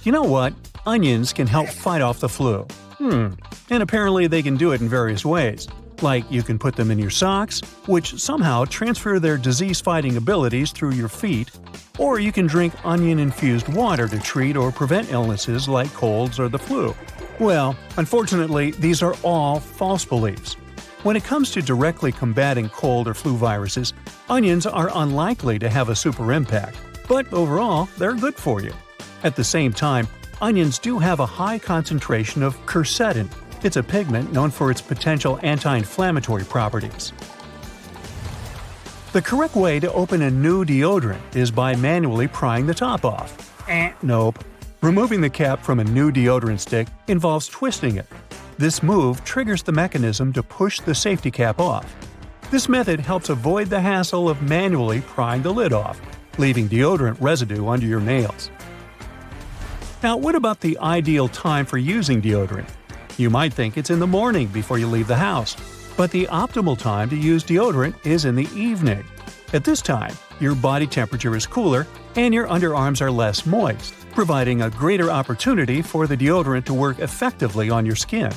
You know what? Onions can help fight off the flu. And apparently they can do it in various ways. Like you can put them in your socks, which somehow transfer their disease-fighting abilities through your feet, or you can drink onion-infused water to treat or prevent illnesses like colds or the flu. Well, unfortunately, these are all false beliefs. When it comes to directly combating cold or flu viruses, onions are unlikely to have a super impact, but overall, they're good for you. At the same time, onions do have a high concentration of quercetin. It's a pigment known for its potential anti-inflammatory properties. The correct way to open a new deodorant is by manually prying the top off. Nope. Removing the cap from a new deodorant stick involves twisting it. This move triggers the mechanism to push the safety cap off. This method helps avoid the hassle of manually prying the lid off, leaving deodorant residue under your nails. Now, what about the ideal time for using deodorant? You might think it's in the morning before you leave the house, but the optimal time to use deodorant is in the evening. At this time, your body temperature is cooler and your underarms are less moist, providing a greater opportunity for the deodorant to work effectively on your skin.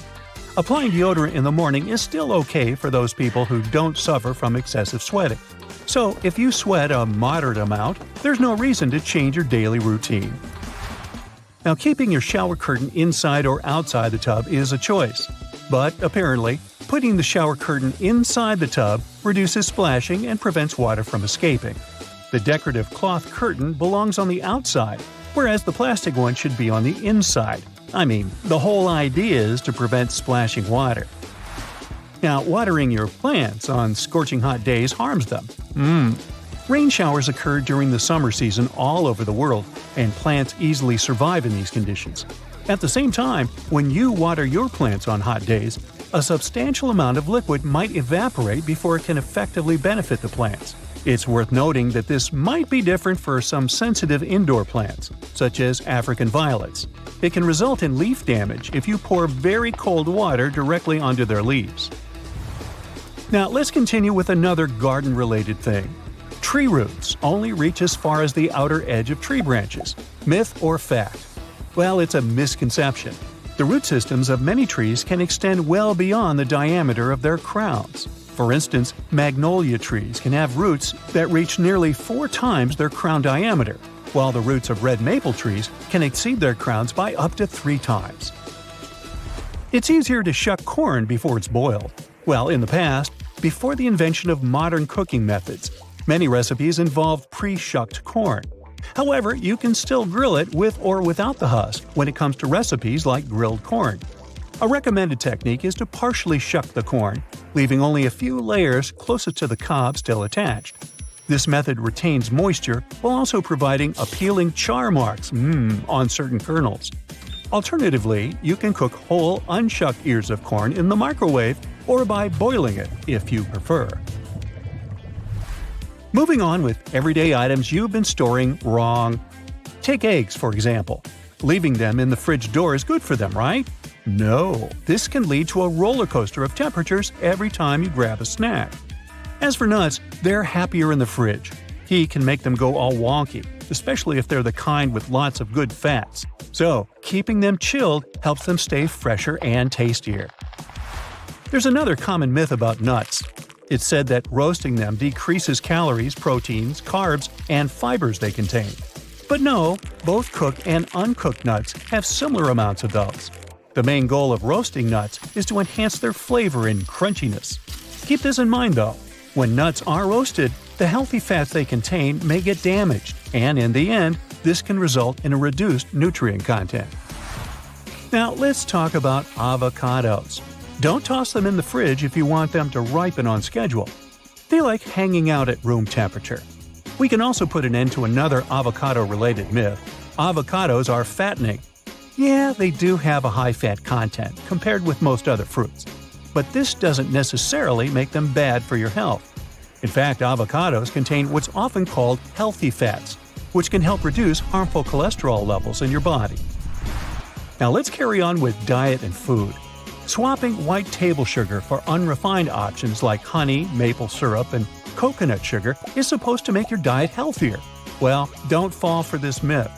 Applying deodorant in the morning is still okay for those people who don't suffer from excessive sweating. So, if you sweat a moderate amount, there's no reason to change your daily routine. Now, keeping your shower curtain inside or outside the tub is a choice. But apparently, putting the shower curtain inside the tub reduces splashing and prevents water from escaping. The decorative cloth curtain belongs on the outside, whereas the plastic one should be on the inside. I mean, the whole idea is to prevent splashing water. Now, watering your plants on scorching hot days harms them. Rain showers occur during the summer season all over the world, and plants easily survive in these conditions. At the same time, when you water your plants on hot days, a substantial amount of liquid might evaporate before it can effectively benefit the plants. It's worth noting that this might be different for some sensitive indoor plants, such as African violets. It can result in leaf damage if you pour very cold water directly onto their leaves. Now, let's continue with another garden-related thing. Tree roots only reach as far as the outer edge of tree branches. Myth or fact? Well, it's a misconception. The root systems of many trees can extend well beyond the diameter of their crowns. For instance, magnolia trees can have roots that reach nearly 4 times their crown diameter, while the roots of red maple trees can exceed their crowns by up to 3 times. It's easier to shuck corn before it's boiled. Well, in the past, before the invention of modern cooking methods, many recipes involved pre-shucked corn. However, you can still grill it with or without the husk when it comes to recipes like grilled corn. A recommended technique is to partially shuck the corn, leaving only a few layers closest to the cob still attached. This method retains moisture while also providing appealing char marks on certain kernels. Alternatively, you can cook whole, unshucked ears of corn in the microwave or by boiling it, if you prefer. Moving on with everyday items you've been storing wrong. Take eggs, for example. Leaving them in the fridge door is good for them, right? No, this can lead to a roller coaster of temperatures every time you grab a snack. As for nuts, they're happier in the fridge. Heat can make them go all wonky, especially if they're the kind with lots of good fats. So, keeping them chilled helps them stay fresher and tastier. There's another common myth about nuts. It's said that roasting them decreases calories, proteins, carbs, and fibers they contain. But no, both cooked and uncooked nuts have similar amounts of those. The main goal of roasting nuts is to enhance their flavor and crunchiness. Keep this in mind though. When nuts are roasted, the healthy fats they contain may get damaged, and in the end, this can result in a reduced nutrient content. Now let's talk about avocados. Don't toss them in the fridge if you want them to ripen on schedule. They like hanging out at room temperature. We can also put an end to another avocado-related myth. Avocados are fattening. Yeah, they do have a high fat content compared with most other fruits. But this doesn't necessarily make them bad for your health. In fact, avocados contain what's often called healthy fats, which can help reduce harmful cholesterol levels in your body. Now let's carry on with diet and food. Swapping white table sugar for unrefined options like honey, maple syrup, and coconut sugar is supposed to make your diet healthier. Well, don't fall for this myth.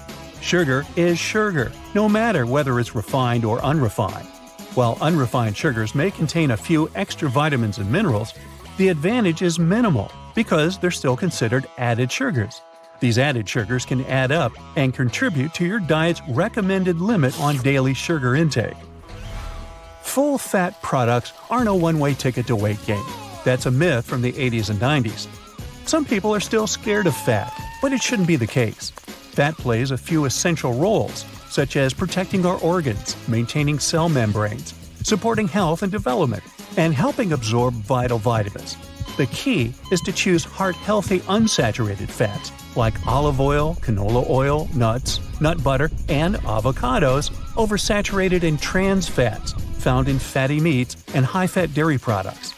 Sugar is sugar, no matter whether it's refined or unrefined. While unrefined sugars may contain a few extra vitamins and minerals, the advantage is minimal because they're still considered added sugars. These added sugars can add up and contribute to your diet's recommended limit on daily sugar intake. Full-fat products aren't a one-way ticket to weight gain. That's a myth from the 80s and 90s. Some people are still scared of fat, but it shouldn't be the case. Fat plays a few essential roles, such as protecting our organs, maintaining cell membranes, supporting health and development, and helping absorb vital vitamins. The key is to choose heart-healthy unsaturated fats like olive oil, canola oil, nuts, nut butter, and avocados over saturated and trans fats found in fatty meats and high-fat dairy products.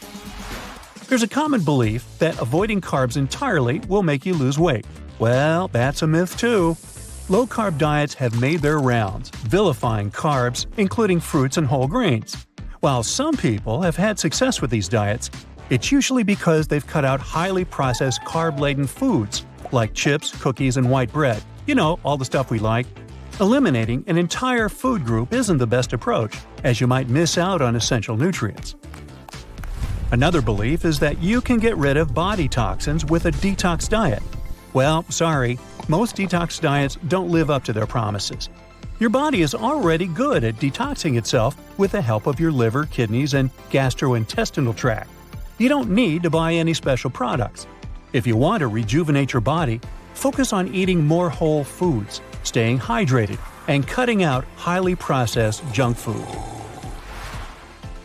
There's a common belief that avoiding carbs entirely will make you lose weight. Well, that's a myth too. Low-carb diets have made their rounds, vilifying carbs, including fruits and whole grains. While some people have had success with these diets, it's usually because they've cut out highly processed carb-laden foods like chips, cookies, and white bread. You know, all the stuff we like. Eliminating an entire food group isn't the best approach, as you might miss out on essential nutrients. Another belief is that you can get rid of body toxins with a detox diet. Well, sorry, most detox diets don't live up to their promises. Your body is already good at detoxing itself with the help of your liver, kidneys, and gastrointestinal tract. You don't need to buy any special products. If you want to rejuvenate your body, focus on eating more whole foods, staying hydrated, and cutting out highly processed junk food.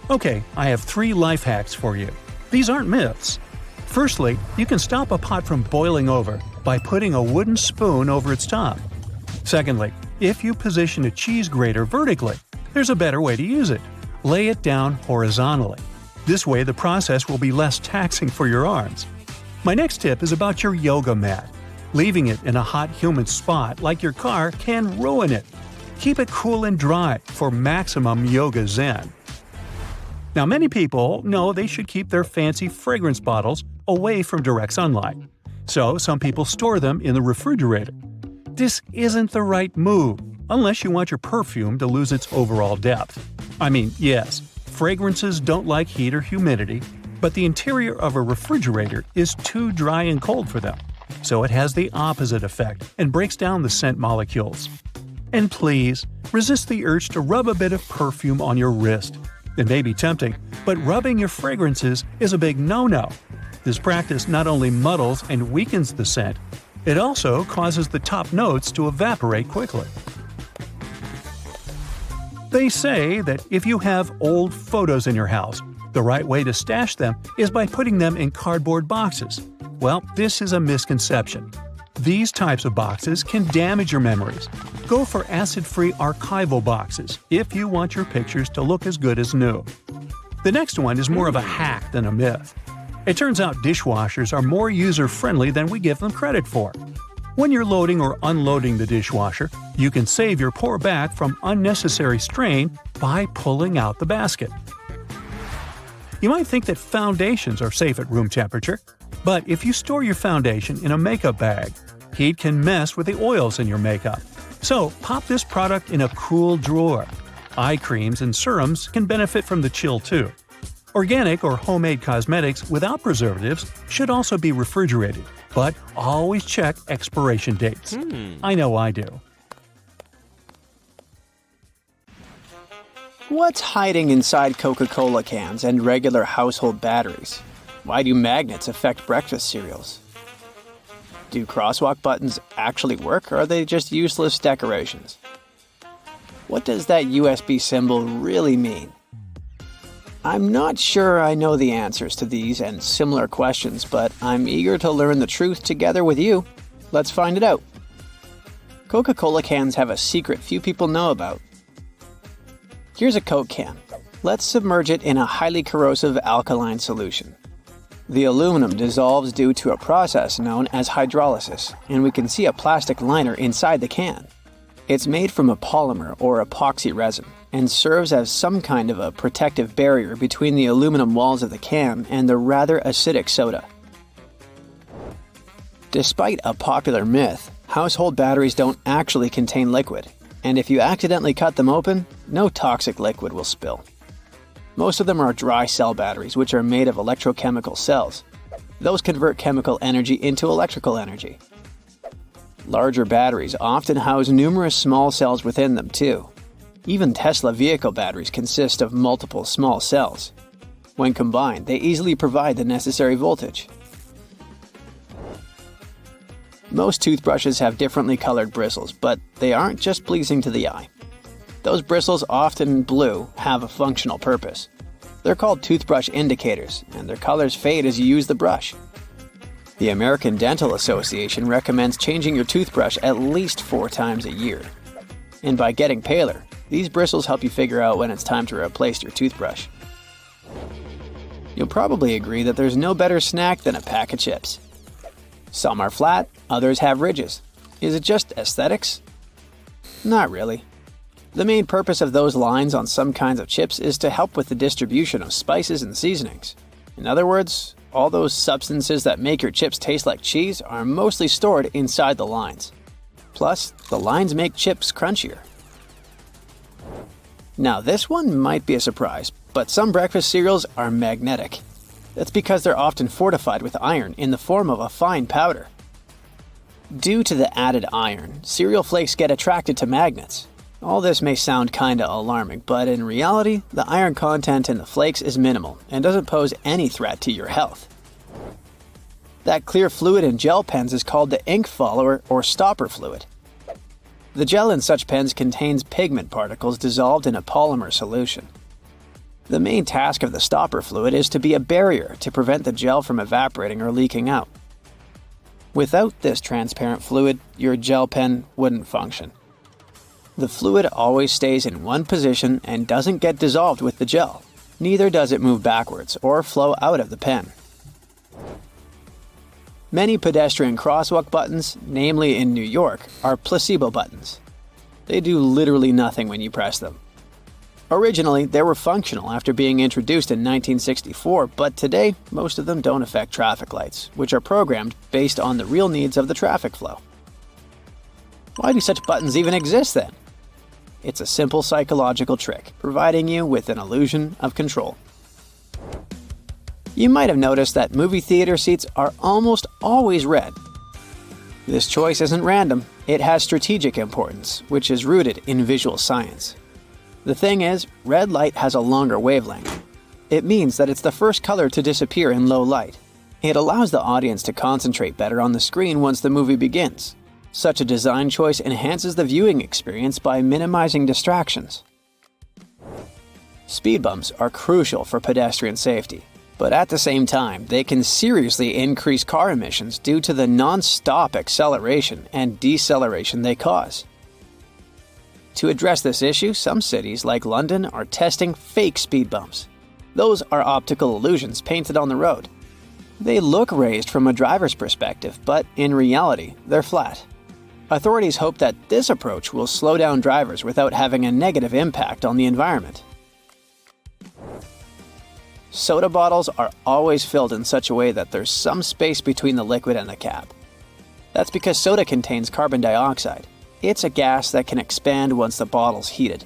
Okay, I have 3 life hacks for you. These aren't myths. Firstly, you can stop a pot from boiling over by putting a wooden spoon over its top. Secondly, if you position a cheese grater vertically, there's a better way to use it. Lay it down horizontally. This way the process will be less taxing for your arms. My next tip is about your yoga mat. Leaving it in a hot, humid spot like your car can ruin it. Keep it cool and dry for maximum yoga zen. Now, many people know they should keep their fancy fragrance bottles away from direct sunlight. So, some people store them in the refrigerator. This isn't the right move, unless you want your perfume to lose its overall depth. I mean, yes, fragrances don't like heat or humidity, but the interior of a refrigerator is too dry and cold for them. So it has the opposite effect and breaks down the scent molecules. And please, resist the urge to rub a bit of perfume on your wrist. It may be tempting, but rubbing your fragrances is a big no-no. This practice not only muddles and weakens the scent, it also causes the top notes to evaporate quickly. They say that if you have old photos in your house, the right way to stash them is by putting them in cardboard boxes. Well, this is a misconception. These types of boxes can damage your memories. Go for acid-free archival boxes if you want your pictures to look as good as new. The next one is more of a hack than a myth. It turns out dishwashers are more user-friendly than we give them credit for. When you're loading or unloading the dishwasher, you can save your poor back from unnecessary strain by pulling out the basket. You might think that foundations are safe at room temperature, but if you store your foundation in a makeup bag, heat can mess with the oils in your makeup. So pop this product in a cool drawer. Eye creams and serums can benefit from the chill too. Organic or homemade cosmetics without preservatives should also be refrigerated, but always check expiration dates. I know I do. What's hiding inside Coca-Cola cans and regular household batteries? Why do magnets affect breakfast cereals? Do crosswalk buttons actually work, or are they just useless decorations? What does that USB symbol really mean? I'm not sure I know the answers to these and similar questions, but I'm eager to learn the truth together with you. Let's find it out. Coca-Cola cans have a secret few people know about. Here's a Coke can. Let's submerge it in a highly corrosive alkaline solution. The aluminum dissolves due to a process known as hydrolysis, and we can see a plastic liner inside the can. It's made from a polymer or epoxy resin and serves as some kind of a protective barrier between the aluminum walls of the can and the rather acidic soda. Despite a popular myth, Household batteries don't actually contain liquid, and if you accidentally cut them open, no toxic liquid will spill. Most of them are dry cell batteries, which are made of electrochemical cells. Those convert chemical energy into electrical energy. Larger batteries often house numerous small cells within them too. Even Tesla vehicle batteries consist of multiple small cells. When combined, they easily provide the necessary voltage. Most toothbrushes have differently colored bristles, but they aren't just pleasing to the eye. Those bristles, often blue, have a functional purpose. They're called toothbrush indicators, and their colors fade as you use the brush. The American Dental Association recommends changing your toothbrush at least 4 times a year. And by getting paler, these bristles help you figure out when it's time to replace your toothbrush. You'll probably agree that there's no better snack than a pack of chips. Some are flat, others have ridges. Is it just aesthetics? Not really. The main purpose of those lines on some kinds of chips is to help with the distribution of spices and seasonings. In other words, all those substances that make your chips taste like cheese are mostly stored inside the lines. Plus, the lines make chips crunchier. Now, this one might be a surprise, but some breakfast cereals are magnetic. That's because they're often fortified with iron in the form of a fine powder. Due to the added iron, cereal flakes get attracted to magnets. All this may sound kinda alarming, but in reality, the iron content in the flakes is minimal and doesn't pose any threat to your health. That clear fluid in gel pens is called the ink follower or stopper fluid. The gel in such pens contains pigment particles dissolved in a polymer solution. The main task of the stopper fluid is to be a barrier to prevent the gel from evaporating or leaking out. Without this transparent fluid, your gel pen wouldn't function. The fluid always stays in one position and doesn't get dissolved with the gel. Neither does it move backwards or flow out of the pen. Many pedestrian crosswalk buttons, namely in New York, are placebo buttons. They do literally nothing when you press them. Originally, they were functional after being introduced in 1964, but today, most of them don't affect traffic lights, which are programmed based on the real needs of the traffic flow. Why do such buttons even exist then? It's a simple psychological trick, providing you with an illusion of control. You might have noticed that movie theater seats are almost always red. This choice isn't random, it has strategic importance, which is rooted in visual science. The thing is, red light has a longer wavelength. It means that it's the first color to disappear in low light. It allows the audience to concentrate better on the screen once the movie begins. Such a design choice enhances the viewing experience by minimizing distractions. Speed bumps are crucial for pedestrian safety, but at the same time, they can seriously increase car emissions due to the non-stop acceleration and deceleration they cause. To address this issue, some cities like London are testing fake speed bumps. Those are optical illusions painted on the road. They look raised from a driver's perspective, but in reality, they're flat. Authorities hope that this approach will slow down drivers without having a negative impact on the environment. Soda bottles are always filled in such a way that there's some space between the liquid and the cap. That's because soda contains carbon dioxide. It's a gas that can expand once the bottle's heated.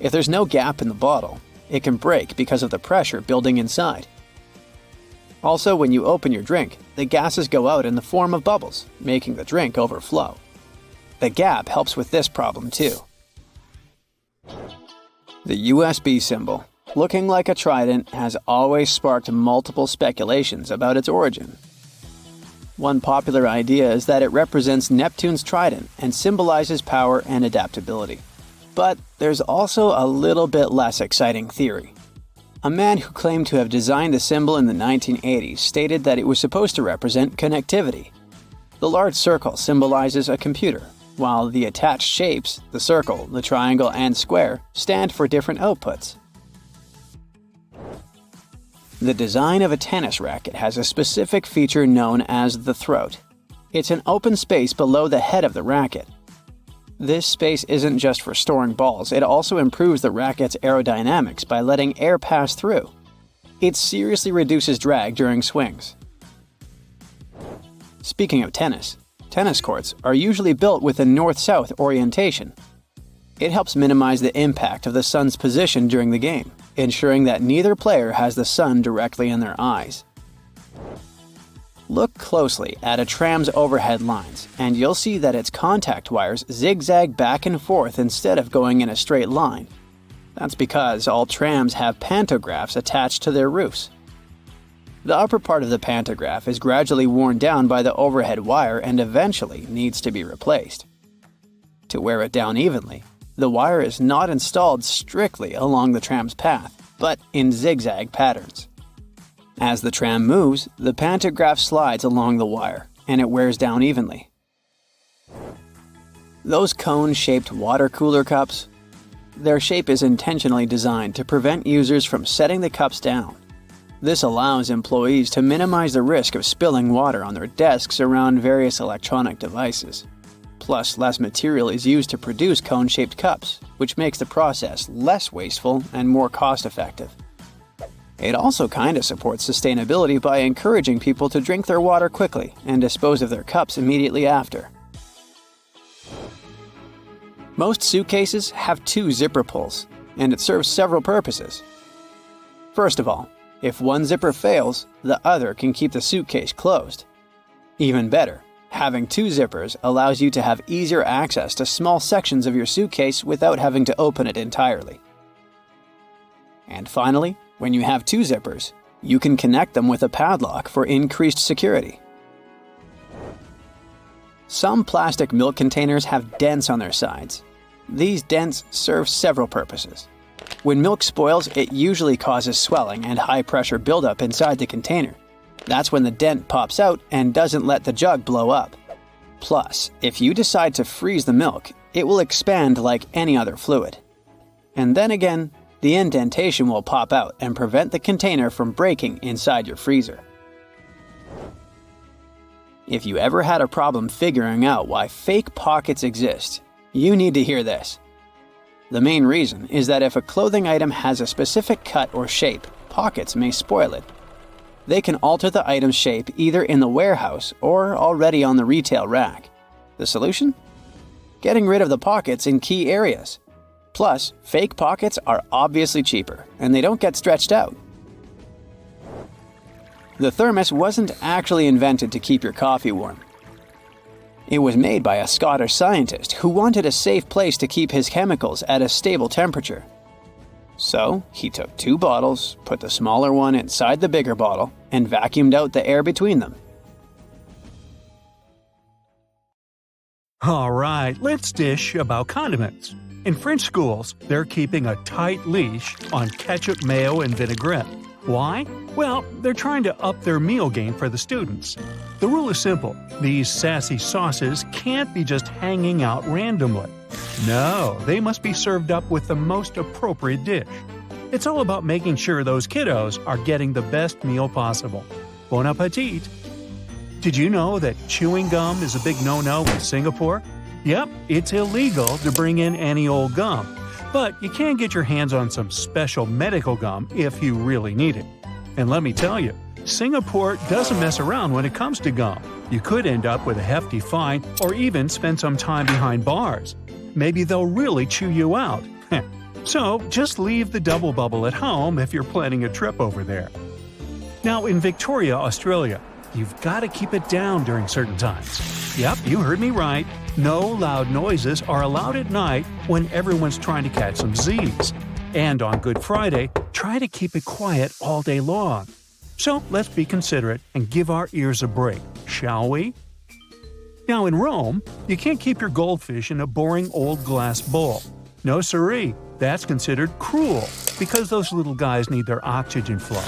If there's no gap in the bottle, it can break because of the pressure building inside. Also, when you open your drink, the gases go out in the form of bubbles, making the drink overflow. The gap helps with this problem too. The USB symbol, looking like a trident, has always sparked multiple speculations about its origin. One popular idea is that it represents Neptune's trident and symbolizes power and adaptability. But there's also a little bit less exciting theory. A man who claimed to have designed the symbol in the 1980s stated that it was supposed to represent connectivity. The large circle symbolizes a computer, while the attached shapes, the circle, the triangle, and square, stand for different outputs. The design of a tennis racket has a specific feature known as the throat. It's an open space below the head of the racket. This space isn't just for storing balls, it also improves the racket's aerodynamics by letting air pass through. It seriously reduces drag during swings. Speaking of tennis, tennis courts are usually built with a north-south orientation. It helps minimize the impact of the sun's position during the game, ensuring that neither player has the sun directly in their eyes. Look closely at a tram's overhead lines, and you'll see that its contact wires zigzag back and forth instead of going in a straight line. That's because all trams have pantographs attached to their roofs. The upper part of the pantograph is gradually worn down by the overhead wire and eventually needs to be replaced. To wear it down evenly, the wire is not installed strictly along the tram's path, but in zigzag patterns. As the tram moves, the pantograph slides along the wire, and it wears down evenly. Those cone-shaped water cooler cups? Their shape is intentionally designed to prevent users from setting the cups down. This allows employees to minimize the risk of spilling water on their desks around various electronic devices. Plus, less material is used to produce cone-shaped cups, which makes the process less wasteful and more cost-effective. It also kinda supports sustainability by encouraging people to drink their water quickly and dispose of their cups immediately after. Most suitcases have 2 zipper pulls, and it serves several purposes. First of all, if one zipper fails, the other can keep the suitcase closed. Even better, having 2 zippers allows you to have easier access to small sections of your suitcase without having to open it entirely. And finally, when you have 2 zippers, you can connect them with a padlock for increased security. Some plastic milk containers have dents on their sides. These dents serve several purposes. When milk spoils, it usually causes swelling and high-pressure buildup inside the container. That's when the dent pops out and doesn't let the jug blow up. Plus, if you decide to freeze the milk, it will expand like any other fluid. And then again, the indentation will pop out and prevent the container from breaking inside your freezer. If you ever had a problem figuring out why fake pockets exist, you need to hear this. The main reason is that if a clothing item has a specific cut or shape, pockets may spoil it. They can alter the item's shape either in the warehouse or already on the retail rack. The solution? Getting rid of the pockets in key areas. Plus, fake pockets are obviously cheaper, and they don't get stretched out. The thermos wasn't actually invented to keep your coffee warm. It was made by a Scottish scientist who wanted a safe place to keep his chemicals at a stable temperature. So, he took 2 bottles, put the smaller one inside the bigger bottle, and vacuumed out the air between them. All right, let's dish about condiments. In French schools, they're keeping a tight leash on ketchup, mayo, and vinaigrette. Why? Well, they're trying to up their meal game for the students. The rule is simple. These sassy sauces can't be just hanging out randomly. No, they must be served up with the most appropriate dish. It's all about making sure those kiddos are getting the best meal possible. Bon appetit! Did you know that chewing gum is a big no-no in Singapore? Yep, it's illegal to bring in any old gum. But you can get your hands on some special medical gum if you really need it. And let me tell you, Singapore doesn't mess around when it comes to gum. You could end up with a hefty fine or even spend some time behind bars. Maybe they'll really chew you out. So just leave the double bubble at home if you're planning a trip over there. Now in Victoria, Australia, you've got to keep it down during certain times. Yep, you heard me right. No loud noises are allowed at night when everyone's trying to catch some Z's. And on Good Friday, try to keep it quiet all day long. So let's be considerate and give our ears a break, shall we? Now in Rome, you can't keep your goldfish in a boring old glass bowl. No siree, that's considered cruel because those little guys need their oxygen flow.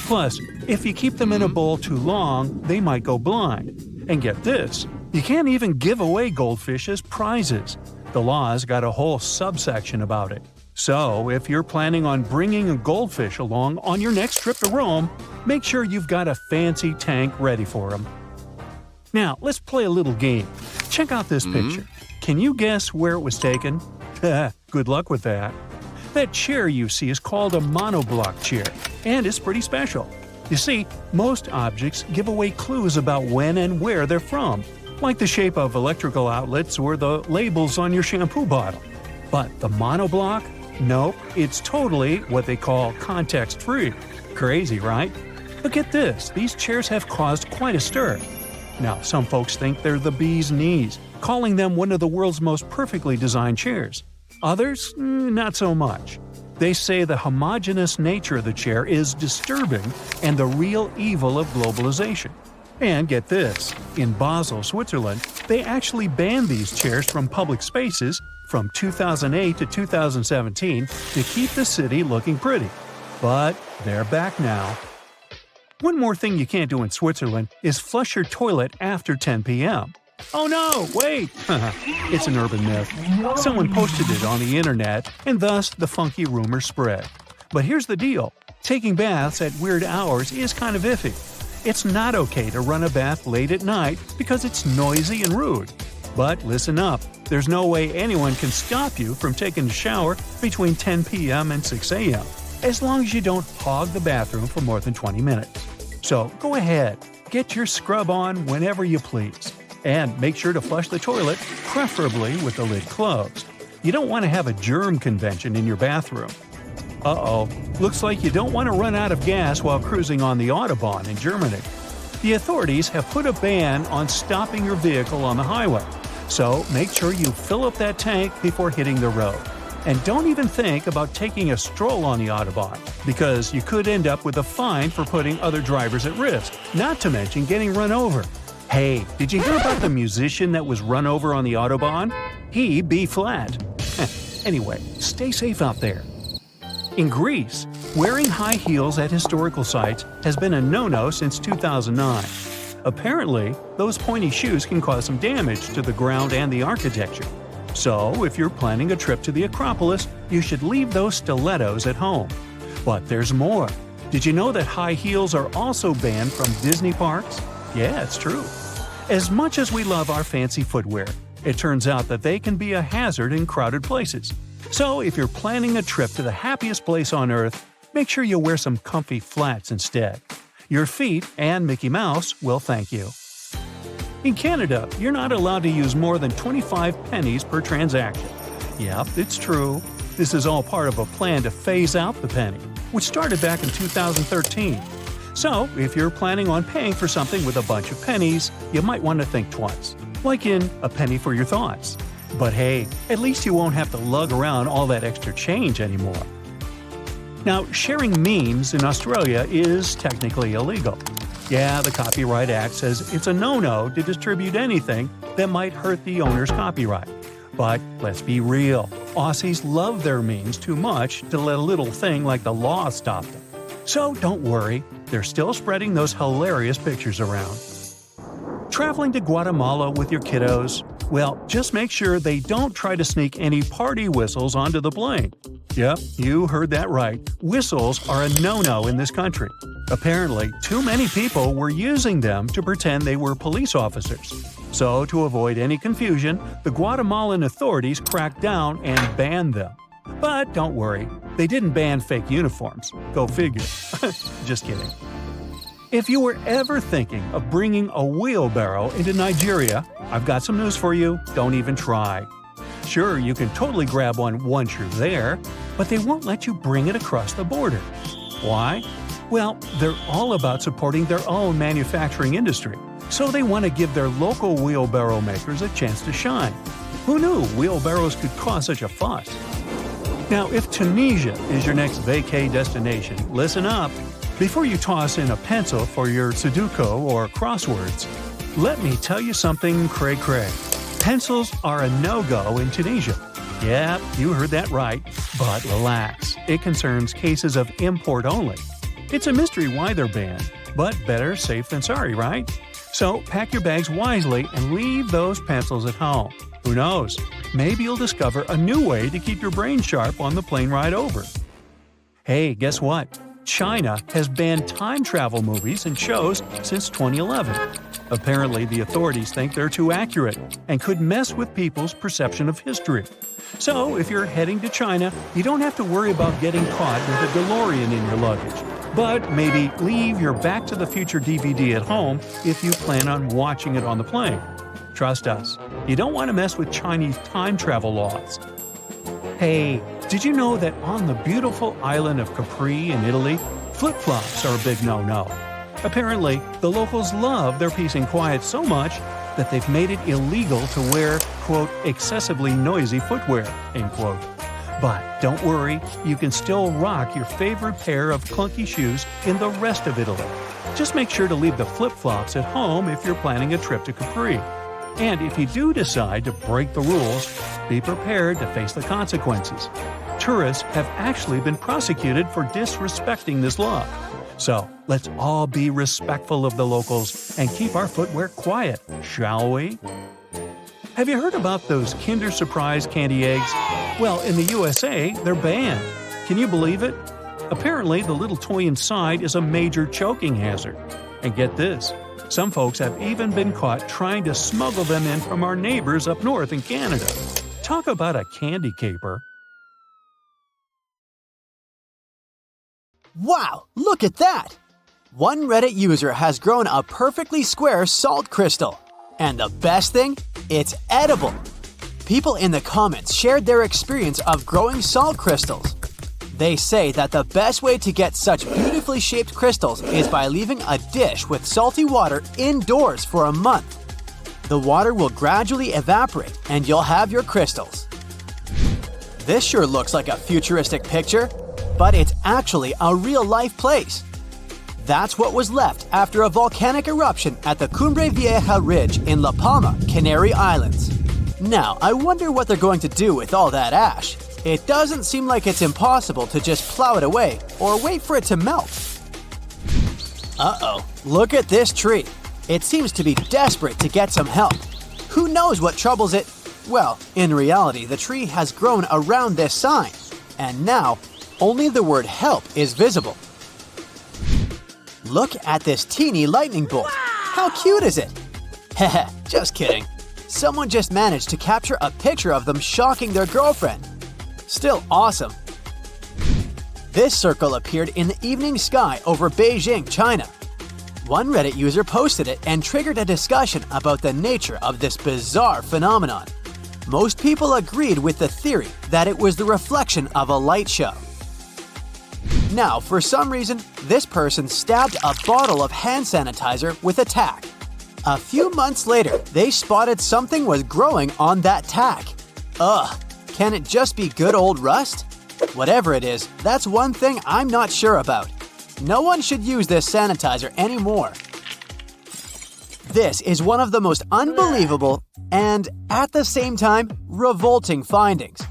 Plus, if you keep them in a bowl too long, they might go blind. And get this, you can't even give away goldfish as prizes. The law's got a whole subsection about it. So, if you're planning on bringing a goldfish along on your next trip to Rome, make sure you've got a fancy tank ready for them. Now, let's play a little game. Check out this picture. Can you guess where it was taken? Good luck with that. That chair you see is called a monoblock chair, and it's pretty special. You see, most objects give away clues about when and where they're from. like the shape of electrical outlets or the labels on your shampoo bottle. But the monoblock? Nope, it's totally what they call context-free. Crazy, right? But get this, these chairs have caused quite a stir. Now, some folks think they're the bee's knees, calling them one of the world's most perfectly designed chairs. Others, not so much. They say the homogeneous nature of the chair is disturbing and the real evil of globalization. And get this, in Basel, Switzerland, they actually banned these chairs from public spaces from 2008 to 2017 to keep the city looking pretty. But they're back now. One more thing you can't do in Switzerland is flush your toilet after 10 p.m. Oh no, wait! It's an urban myth. Someone posted it on the internet, and thus the funky rumor spread. But here's the deal. Taking baths at weird hours is kind of iffy. It's not okay to run a bath late at night because it's noisy and rude. But listen up, there's no way anyone can stop you from taking a shower between 10 p.m. and 6 a.m., as long as you don't hog the bathroom for more than 20 minutes. So go ahead, get your scrub on whenever you please. And make sure to flush the toilet, preferably with the lid closed. You don't want to have a germ convention in your bathroom. Uh-oh, looks like you don't want to run out of gas while cruising on the Autobahn in Germany. The authorities have put a ban on stopping your vehicle on the highway, so make sure you fill up that tank before hitting the road. And don't even think about taking a stroll on the Autobahn, because you could end up with a fine for putting other drivers at risk, not to mention getting run over. Hey, did you hear about the musician that was run over on the Autobahn? He B-flat. Anyway, stay safe out there. In Greece, wearing high heels at historical sites has been a no-no since 2009. Apparently, those pointy shoes can cause some damage to the ground and the architecture. So, if you're planning a trip to the Acropolis, you should leave those stilettos at home. But there's more. Did you know that high heels are also banned from Disney parks? Yeah, it's true. As much as we love our fancy footwear, it turns out that they can be a hazard in crowded places. So if you're planning a trip to the happiest place on earth, make sure you wear some comfy flats instead. Your feet and Mickey Mouse will thank you. In Canada, you're not allowed to use more than 25 pennies per transaction. Yep, it's true. This is all part of a plan to phase out the penny, which started back in 2013. So, if you're planning on paying for something with a bunch of pennies, you might want to think twice, like in a penny for your thoughts. But hey, at least you won't have to lug around all that extra change anymore. Now, sharing memes in Australia is technically illegal. Yeah, the Copyright Act says it's a no-no to distribute anything that might hurt the owner's copyright. But let's be real, Aussies love their memes too much to let a little thing like the law stop them. So don't worry, they're still spreading those hilarious pictures around. Traveling to Guatemala with your kiddos? Well, just make sure they don't try to sneak any party whistles onto the plane. Yep, you heard that right. Whistles are a no-no in this country. Apparently, too many people were using them to pretend they were police officers. So, to avoid any confusion, the Guatemalan authorities cracked down and banned them. But don't worry, they didn't ban fake uniforms. Go figure. Just kidding. If you were ever thinking of bringing a wheelbarrow into Nigeria, I've got some news for you. Don't even try. Sure, you can totally grab one once you're there, but they won't let you bring it across the border. Why? Well, they're all about supporting their own manufacturing industry, so they want to give their local wheelbarrow makers a chance to shine. Who knew wheelbarrows could cause such a fuss? Now, if Tunisia is your next vacay destination, listen up. Before you toss in a pencil for your Sudoku or crosswords, let me tell you something cray-cray. Pencils are a no-go in Tunisia. Yep, you heard that right. But relax, it concerns cases of import only. It's a mystery why they're banned, but better safe than sorry, right? So pack your bags wisely and leave those pencils at home. Who knows? Maybe you'll discover a new way to keep your brain sharp on the plane ride over. Hey, guess what? China has banned time travel movies and shows since 2011. Apparently, the authorities think they're too accurate and could mess with people's perception of history. So, if you're heading to China, you don't have to worry about getting caught with a DeLorean in your luggage. But maybe leave your Back to the Future DVD at home if you plan on watching it on the plane. Trust us, you don't want to mess with Chinese time travel laws. Hey, did you know that on the beautiful island of Capri in Italy, flip-flops are a big no-no? Apparently, the locals love their peace and quiet so much that they've made it illegal to wear, quote, excessively noisy footwear, end quote. But don't worry, you can still rock your favorite pair of clunky shoes in the rest of Italy. Just make sure to leave the flip-flops at home if you're planning a trip to Capri. And if you do decide to break the rules, be prepared to face the consequences. Tourists have actually been prosecuted for disrespecting this law. So, let's all be respectful of the locals and keep our footwear quiet, shall we? Have you heard about those Kinder Surprise candy eggs? Well, in the USA, they're banned. Can you believe it? Apparently, the little toy inside is a major choking hazard. And get this, some folks have even been caught trying to smuggle them in from our neighbors up north in Canada. Talk about a candy caper. Wow, look at that! One Reddit user has grown a perfectly square salt crystal. And the best thing? It's edible! People in the comments shared their experience of growing salt crystals. They say that the best way to get such beautifully shaped crystals is by leaving a dish with salty water indoors for a month. The water will gradually evaporate and you'll have your crystals. This sure looks like a futuristic picture, but it's actually a real-life place. That's what was left after a volcanic eruption at the Cumbre Vieja Ridge in La Palma, Canary Islands. Now, I wonder what they're going to do with all that ash. It doesn't seem like it's impossible to just plow it away or wait for it to melt. Uh-oh, look at this tree. It seems to be desperate to get some help. Who knows what troubles it? Well, in reality, the tree has grown around this sign, and now only the word help is visible. Look at this teeny lightning bolt. How cute is it? Heh, just kidding. Someone just managed to capture a picture of them shocking their girlfriend. Still awesome. This circle appeared in the evening sky over Beijing, China. One Reddit user posted it and triggered a discussion about the nature of this bizarre phenomenon. Most people agreed with the theory that it was the reflection of a light show. Now, for some reason, this person stabbed a bottle of hand sanitizer with a tack. A few months later, they spotted something was growing on that tack. Ugh, can it just be good old rust? Whatever it is, that's one thing I'm not sure about. No one should use this sanitizer anymore. This is one of the most unbelievable and, at the same time, revolting findings.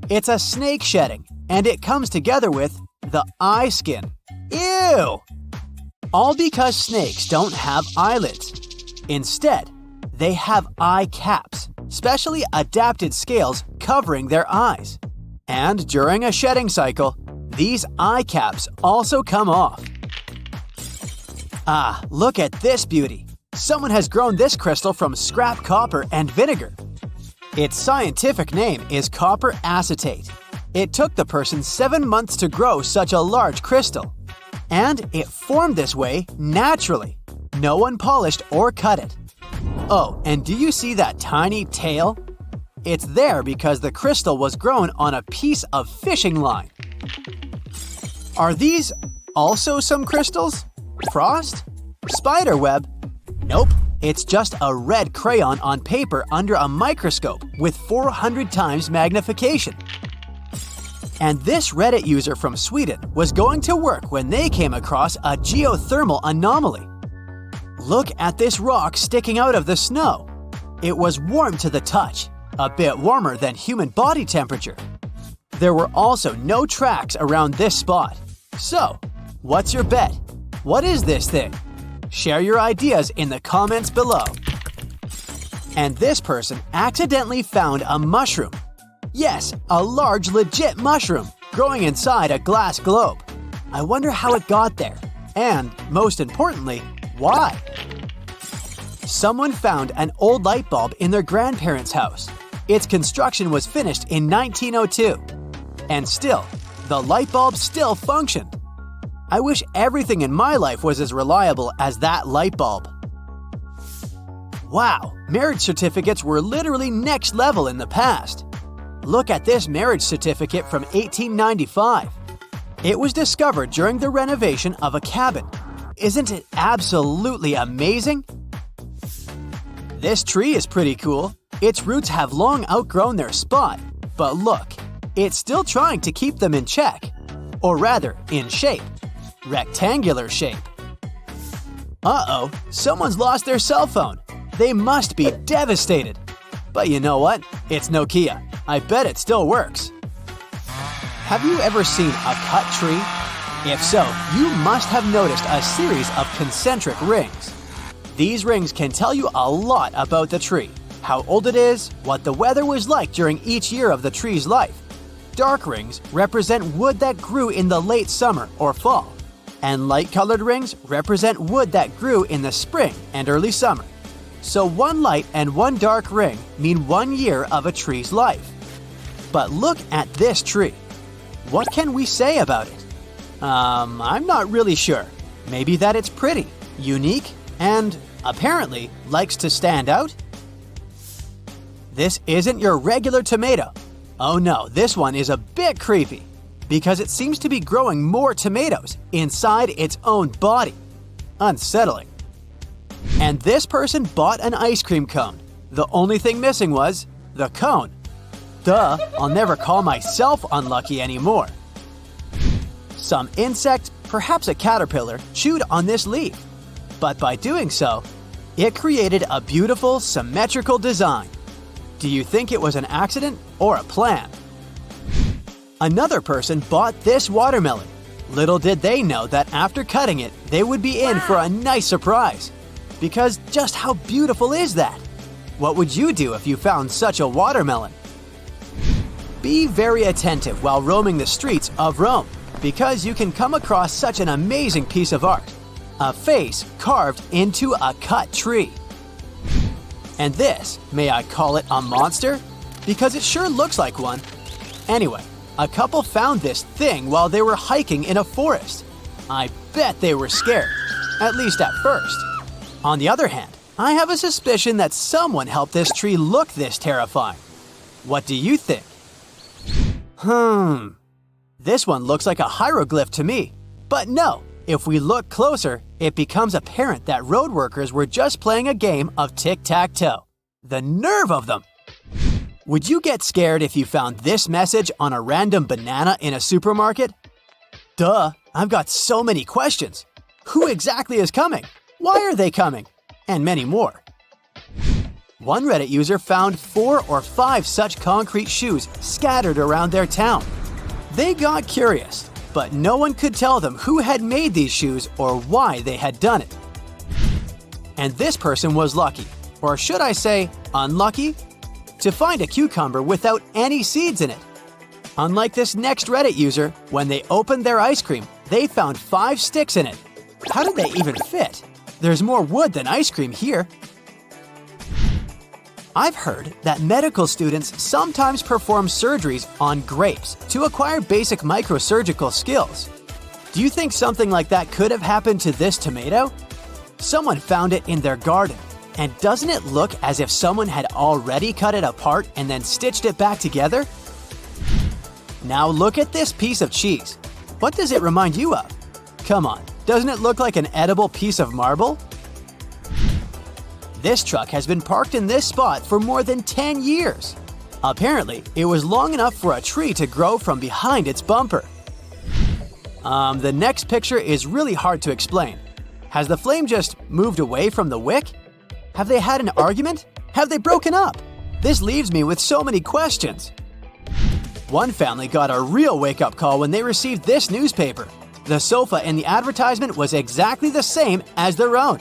It's a snake shedding, and it comes together with the eye skin. Ew! All because snakes don't have eyelids. Instead, they have eye caps, specially adapted scales covering their eyes. And during a shedding cycle, these eye caps also come off. Ah, look at this beauty. Someone has grown this crystal from scrap copper and vinegar. Its scientific name is copper acetate. It took the person 7 months to grow such a large crystal. And it formed this way naturally. No one polished or cut it. Oh, and do you see that tiny tail? It's there because the crystal was grown on a piece of fishing line. Are these also some crystals? Frost? Spiderweb? Nope, it's just a red crayon on paper under a microscope with 400 times magnification. And this Reddit user from Sweden was going to work when they came across a geothermal anomaly. Look at this rock sticking out of the snow. It was warm to the touch, a bit warmer than human body temperature. There were also no tracks around this spot. So, what's your bet? What is this thing? Share your ideas in the comments below. And this person accidentally found a mushroom. Yes, a large legit mushroom growing inside a glass globe. I wonder how it got there. And, most importantly, why? Someone found an old light bulb in their grandparents' house. Its construction was finished in 1902. And still, the light bulb still functioned. I wish everything in my life was as reliable as that light bulb. Wow, marriage certificates were literally next level in the past. Look at this marriage certificate from 1895. It was discovered during the renovation of a cabin. Isn't it absolutely amazing? This tree is pretty cool. Its roots have long outgrown their spot, but look, it's still trying to keep them in check. Or rather, in shape. Rectangular shape. Uh-oh, someone's lost their cell phone. They must be devastated. But you know what? It's Nokia. I bet it still works. Have you ever seen a cut tree? If so, you must have noticed a series of concentric rings. These rings can tell you a lot about the tree, how old it is, what the weather was like during each year of the tree's life. Dark rings represent wood that grew in the late summer or fall, and light-colored rings represent wood that grew in the spring and early summer. So one light and one dark ring mean 1 year of a tree's life. But look at this tree. What can we say about it? I'm not really sure. Maybe that it's pretty, unique, and apparently likes to stand out? This isn't your regular tomato. Oh no, this one is a bit creepy because it seems to be growing more tomatoes inside its own body. Unsettling. And this person bought an ice cream cone. The only thing missing was the cone. Duh, I'll never call myself unlucky anymore. Some insect, perhaps a caterpillar, chewed on this leaf. But by doing so, it created a beautiful, symmetrical design. Do you think it was an accident or a plan? Another person bought this watermelon. Little did they know that after cutting it, they would be in for a nice surprise. Because just how beautiful is that? What would you do if you found such a watermelon? Be very attentive while roaming the streets of Rome, because you can come across such an amazing piece of art. A face carved into a cut tree. And this, may I call it a monster? Because it sure looks like one. Anyway, a couple found this thing while they were hiking in a forest. I bet they were scared, at least at first. On the other hand, I have a suspicion that someone helped this tree look this terrifying. What do you think? This one looks like a hieroglyph to me. But no, if we look closer, it becomes apparent that road workers were just playing a game of tic-tac-toe. The nerve of them! Would you get scared if you found this message on a random banana in a supermarket? Duh, I've got so many questions. Who exactly is coming? Why are they coming? And many more. One Reddit user found 4 or 5 such concrete shoes scattered around their town. They got curious, but no one could tell them who had made these shoes or why they had done it. And this person was lucky, or should I say unlucky, to find a cucumber without any seeds in it. Unlike this next Reddit user, when they opened their ice cream, they found 5 sticks in it. How did they even fit? There's more wood than ice cream here. I've heard that medical students sometimes perform surgeries on grapes to acquire basic microsurgical skills. Do you think something like that could have happened to this tomato? Someone found it in their garden, and doesn't it look as if someone had already cut it apart and then stitched it back together? Now look at this piece of cheese. What does it remind you of? Come on, doesn't it look like an edible piece of marble? This truck has been parked in this spot for more than 10 years. Apparently, it was long enough for a tree to grow from behind its bumper. The next picture is really hard to explain. Has the flame just moved away from the wick? Have they had an argument? Have they broken up? This leaves me with so many questions. One family got a real wake-up call when they received this newspaper. The sofa in the advertisement was exactly the same as their own.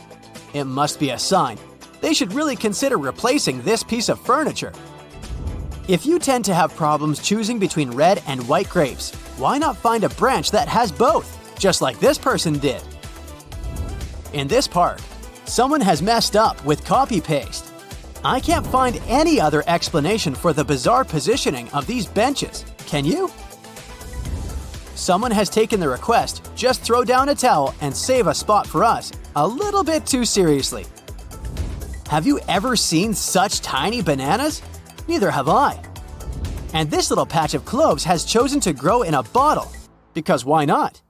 It must be a sign. They should really consider replacing this piece of furniture. If you tend to have problems choosing between red and white grapes, why not find a branch that has both, just like this person did? In this park, someone has messed up with copy-paste. I can't find any other explanation for the bizarre positioning of these benches. Can you? Someone has taken the request, just throw down a towel and save a spot for us, a little bit too seriously. Have you ever seen such tiny bananas? Neither have I. And this little patch of cloves has chosen to grow in a bottle. Because why not?